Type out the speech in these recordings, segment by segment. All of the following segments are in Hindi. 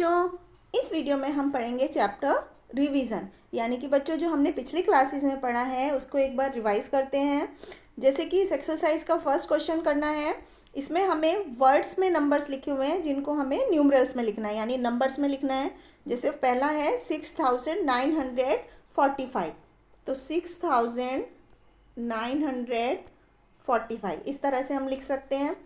बच्चों, इस वीडियो में हम पढ़ेंगे चैप्टर रिवीजन, यानी कि बच्चों जो हमने पिछली क्लासेस में पढ़ा है उसको एक बार रिवाइज करते हैं। जैसे कि इस एक्सरसाइज का फर्स्ट क्वेश्चन करना है। इसमें हमें वर्ड्स में नंबर्स लिखे हुए हैं जिनको हमें न्यूमरल्स में लिखना है, यानी नंबर्स में लिखना है। जैसे पहला है 6945, तो 6945 इस तरह से हम लिख सकते हैं।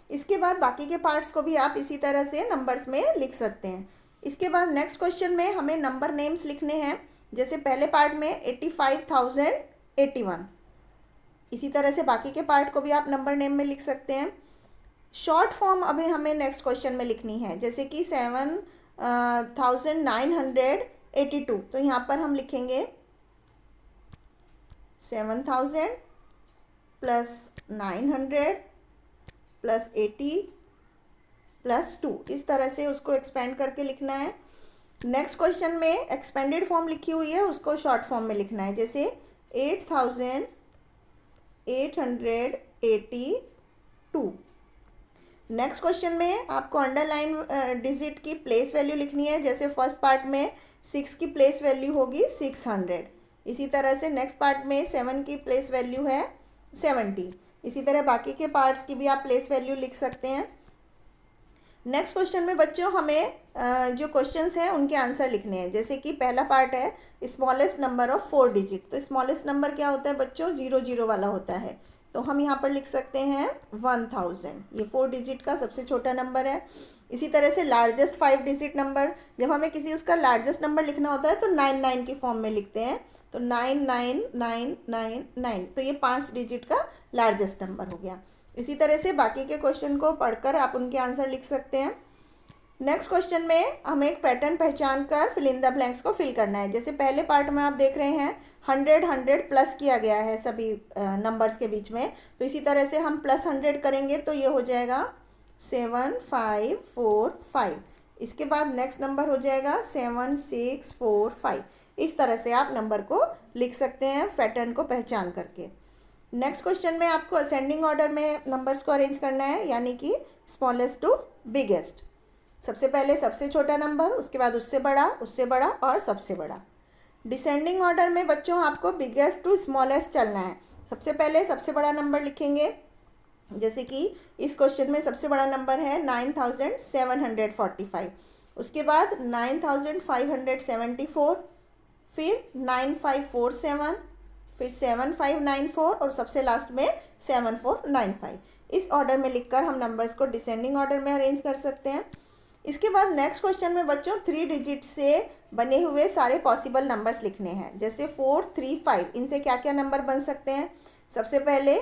इसके बाद बाकी के पार्ट्स को भी आप इसी तरह से नंबर्स में लिख सकते हैं। इसके बाद नेक्स्ट क्वेश्चन में हमें नंबर नेम्स लिखने हैं। जैसे पहले पार्ट में 85,081, इसी तरह से बाकी के पार्ट को भी आप नंबर नेम में लिख सकते हैं। शॉर्ट फॉर्म अभी हमें नेक्स्ट क्वेश्चन में लिखनी है, जैसे कि 7,982, तो यहाँ पर हम लिखेंगे 7,000 + 900 + 80 + 2, इस तरह से उसको एक्सपेंड करके लिखना है। नेक्स्ट क्वेश्चन में एक्सपेंडेड फॉर्म लिखी हुई है, उसको शॉर्ट फॉर्म में लिखना है। जैसे 8,882। नेक्स्ट क्वेश्चन में आपको अंडरलाइन डिजिट की प्लेस वैल्यू लिखनी है। जैसे फर्स्ट पार्ट में 6 की प्लेस वैल्यू होगी 600, इसी तरह से नेक्स्ट पार्ट में 7 की प्लेस वैल्यू है 70। इसी तरह बाकी के पार्ट्स की भी आप प्लेस वैल्यू लिख सकते हैं। नेक्स्ट क्वेश्चन में बच्चों हमें जो क्वेश्चंस हैं उनके आंसर लिखने हैं। जैसे कि पहला पार्ट है स्मॉलेस्ट नंबर ऑफ 4 डिजिट, तो स्मॉलेस्ट नंबर क्या होता है बच्चों, 00 वाला होता है, तो हम यहाँ पर लिख सकते हैं 1000। ये 4 डिजिट का सबसे छोटा नंबर है। इसी तरह से लार्जेस्ट 5 डिजिट नंबर, जब हमें किसी उसका लार्जेस्ट नंबर लिखना होता है तो 99 की फॉर्म में लिखते हैं, तो 99999, तो ये 5 डिजिट का लार्जेस्ट नंबर हो गया। इसी तरह से बाकी के क्वेश्चन को पढ़कर आप उनके आंसर लिख सकते हैं। नेक्स्ट क्वेश्चन में हमें एक पैटर्न पहचान कर फिल इन द ब्लैंक्स को फिल करना है। जैसे पहले पार्ट में आप देख रहे हैं 100 प्लस किया गया है सभी नंबर्स के बीच में, तो इसी तरह से हम +100 करेंगे तो ये हो जाएगा 7545। इसके बाद नेक्स्ट नंबर हो जाएगा 7645। इस तरह से आप नंबर को लिख सकते हैं पैटर्न को पहचान करके। नेक्स्ट क्वेश्चन में आपको असेंडिंग ऑर्डर में नंबर्स को अरेंज करना है, यानी कि स्मॉलेस्ट टू बिगेस्ट। सबसे पहले सबसे छोटा नंबर, उसके बाद उससे बड़ा और सबसे बड़ा। डिसेंडिंग ऑर्डर में बच्चों आपको बिगेस्ट टू स्मॉलेस्ट चलना है। सबसे पहले सबसे बड़ा नंबर लिखेंगे। जैसे कि इस क्वेश्चन में सबसे बड़ा नंबर है 9745, उसके बाद 9574, फिर 9547, फिर 7594 और सबसे लास्ट में 7495। इस ऑर्डर में लिखकर हम नंबर्स को डिसेंडिंग ऑर्डर में अरेंज कर सकते हैं। इसके बाद नेक्स्ट क्वेश्चन में बच्चों 3 डिजिट से बने हुए सारे पॉसिबल नंबर्स लिखने हैं। जैसे 435, इनसे क्या क्या नंबर बन सकते हैं। सबसे पहले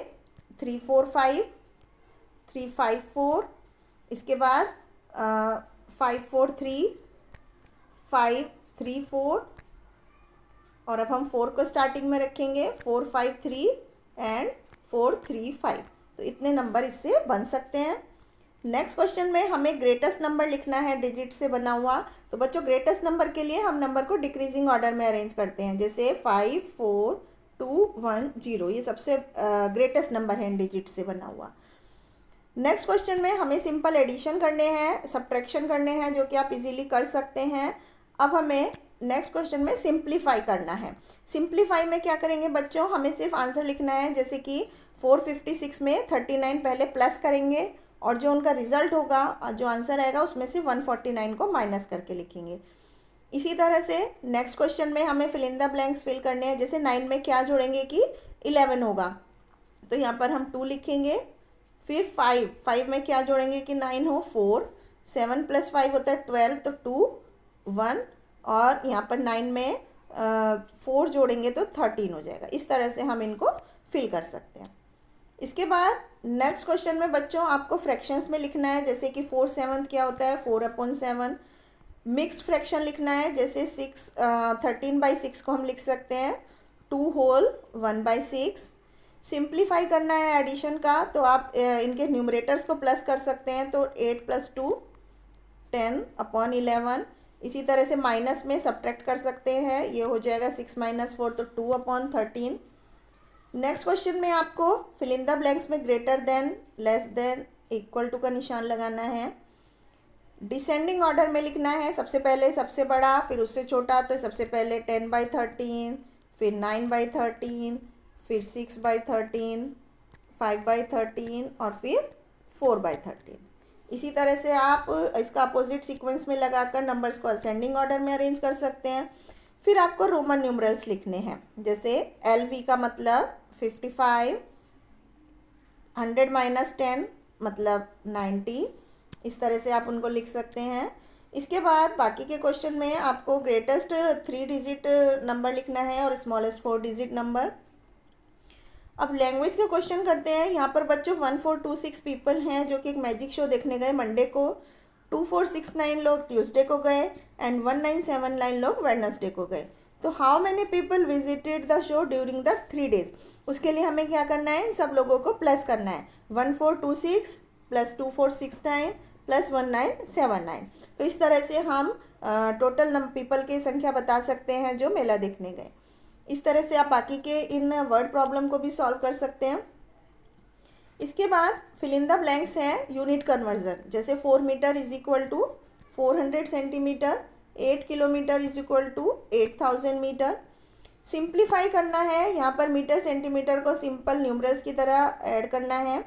345, 354, इसके बाद 543, 534, और अब हम 4 को स्टार्टिंग में रखेंगे, 453 एंड 435, तो इतने नंबर इससे बन सकते हैं। नेक्स्ट क्वेश्चन में हमें ग्रेटेस्ट नंबर लिखना है डिजिट से बना हुआ, तो बच्चों ग्रेटेस्ट नंबर के लिए हम नंबर को डिक्रीजिंग ऑर्डर में अरेंज करते हैं। जैसे 54210, ये सबसे ग्रेटेस्ट नंबर है इन डिजिट से बना हुआ। नेक्स्ट क्वेश्चन में हमें सिंपल एडिशन करने हैं, सब्ट्रैक्शन करने हैं, जो कि आप इजीली कर सकते हैं। अब हमें नेक्स्ट क्वेश्चन में सिंप्लीफाई करना है। सिंप्लीफाई में क्या करेंगे बच्चों, हमें सिर्फ आंसर लिखना है। जैसे कि 456 में 39 पहले प्लस करेंगे और जो उनका रिजल्ट होगा, जो आंसर आएगा, उसमें से 149 को माइनस करके लिखेंगे। इसी तरह से नेक्स्ट क्वेश्चन में हमें fill in the blanks fill करने हैं। जैसे 9 में क्या जोड़ेंगे कि 11 होगा, तो यहाँ पर हम 2 लिखेंगे। फिर 5 में क्या जोड़ेंगे कि 9 हो, 4, 7 + 5 होता है 12, तो 2, 1, और यहाँ पर 9 में 4 जोड़ेंगे तो 13 हो जाएगा। इस तरह से हम इनको फिल कर सकते हैं। इसके बाद नेक्स्ट क्वेश्चन में बच्चों आपको फ्रैक्शंस में लिखना है। जैसे कि 4/7 क्या होता है, 4/7। मिक्स्ड फ्रैक्शन लिखना है। जैसे 13/6 को हम लिख सकते हैं 2 होल 1/6। सिंप्लीफाई करना है एडिशन का, तो आप इनके न्यूमरेटर्स को प्लस कर सकते हैं, तो 8 + 2 10/11। इसी तरह से माइनस में सब्ट्रैक्ट कर सकते हैं, ये हो जाएगा 6 - 4, तो 2/13। नेक्स्ट क्वेश्चन में आपको फिल इन द ब्लैंक्स में greater than, less than, equal to का निशान लगाना है। डिसेंडिंग ऑर्डर में लिखना है, सबसे पहले सबसे बड़ा, फिर उससे छोटा, तो सबसे पहले 10/13, फिर 9/13, फिर 6/13, 5/13 और फिर 4/13। इसी तरह से आप इसका अपोजिट सीक्वेंस में लगाकर नंबर्स को असेंडिंग ऑर्डर में अरेंज कर सकते हैं। फिर आपको रोमन न्यूमरल्स लिखने हैं, जैसे LV का मतलब 55, 100 - 10 मतलब 90। इस तरह से आप उनको लिख सकते हैं। इसके बाद बाकी के क्वेश्चन में आपको ग्रेटेस्ट 3 डिजिट नंबर लिखना है और स्मॉलेस्ट 4 डिजिट नंबर। अब लैंग्वेज का क्वेश्चन करते हैं। यहाँ पर बच्चों 1426 पीपल हैं जो कि एक मैजिक शो देखने गए मंडे को, 2469 लोग ट्यूसडे को गए एंड 1979 लोग वेडनेसडे को गए। तो how many people visited the show during the 3 days. उसके लिए हमें क्या करना है, इन सब लोगों को प्लस करना है, 1426 प्लस 2469 प्लस 1979। तो इस तरह से हम टोटल पीपल की संख्या बता सकते हैं जो मेला देखने गए। इस तरह से आप बाकी के इन वर्ड प्रॉब्लम को भी सॉल्व कर सकते हैं। इसके बाद फिल इन द ब्लैंक्स है यूनिट कन्वर्जन, जैसे 4 metre is equal to 400 centimetre, 8 kilometre is equal to 8000 metre. Simplify करना है, यहाँ पर मीटर सेंटीमीटर को सिंपल न्यूमरल्स की तरह ऐड करना है।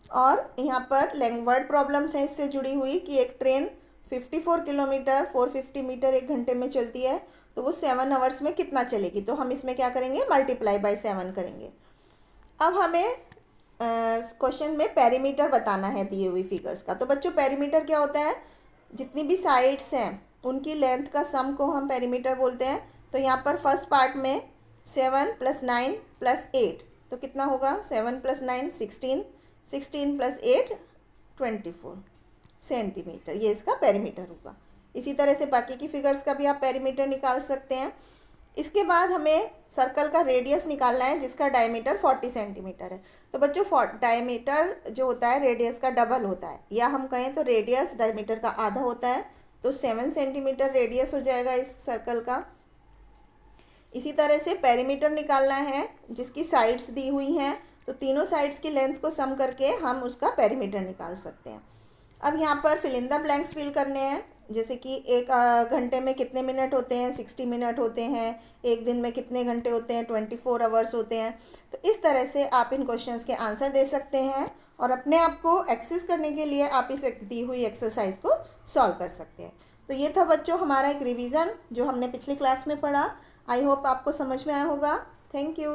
और यहाँ पर वर्ड प्रॉब्लम्स हैं इससे जुड़ी हुई कि एक ट्रेन 54 किलोमीटर 450 मीटर 1 घंटे में चलती है, तो वो 7 आवर्स में कितना चलेगी। तो हम इसमें क्या करेंगे, मल्टीप्लाई बाय 7 करेंगे। अब हमें क्वेश्चन में पेरीमीटर बताना है दिए हुई फिगर्स का। तो बच्चों पेरीमीटर क्या होता है, जितनी भी साइड्स हैं उनकी लेंथ का सम को हम पेरीमीटर बोलते हैं। तो यहाँ पर फर्स्ट पार्ट में 7 + 9 + 8, तो कितना होगा, 7 + 9 16, 16 + 8 24 सेंटीमीटर, ये इसका पेरीमीटर होगा। इसी तरह से बाकी की फिगर्स का भी आप पेरीमीटर निकाल सकते हैं। इसके बाद हमें सर्कल का रेडियस निकालना है जिसका डायमीटर 40 सेंटीमीटर है। तो बच्चों डायमीटर जो होता है रेडियस का डबल होता है, या हम कहें तो रेडियस डायमीटर का आधा होता है। तो 7 सेंटीमीटर रेडियस हो जाएगा इस सर्कल का। इसी तरह से पेरीमीटर निकालना है जिसकी साइड्स दी हुई हैं, तो तीनों साइड्स की लेंथ को सम करके हम उसका पेरीमीटर निकाल सकते हैं। अब यहाँ पर fill in the blanks fill करने हैं, जैसे कि एक घंटे में कितने मिनट होते हैं, 60 मिनट होते हैं। एक दिन में कितने घंटे होते हैं, 24 आवर्स होते हैं। तो इस तरह से आप इन क्वेश्चंस के आंसर दे सकते हैं और अपने आप को एक्सेस करने के लिए आप इस दी हुई एक्सरसाइज को सॉल्व कर सकते हैं। तो ये था बच्चों हमारा एक रिवीजन जो हमने पिछली क्लास में पढ़ा। आई होप आपको समझ में आया होगा। Thank you.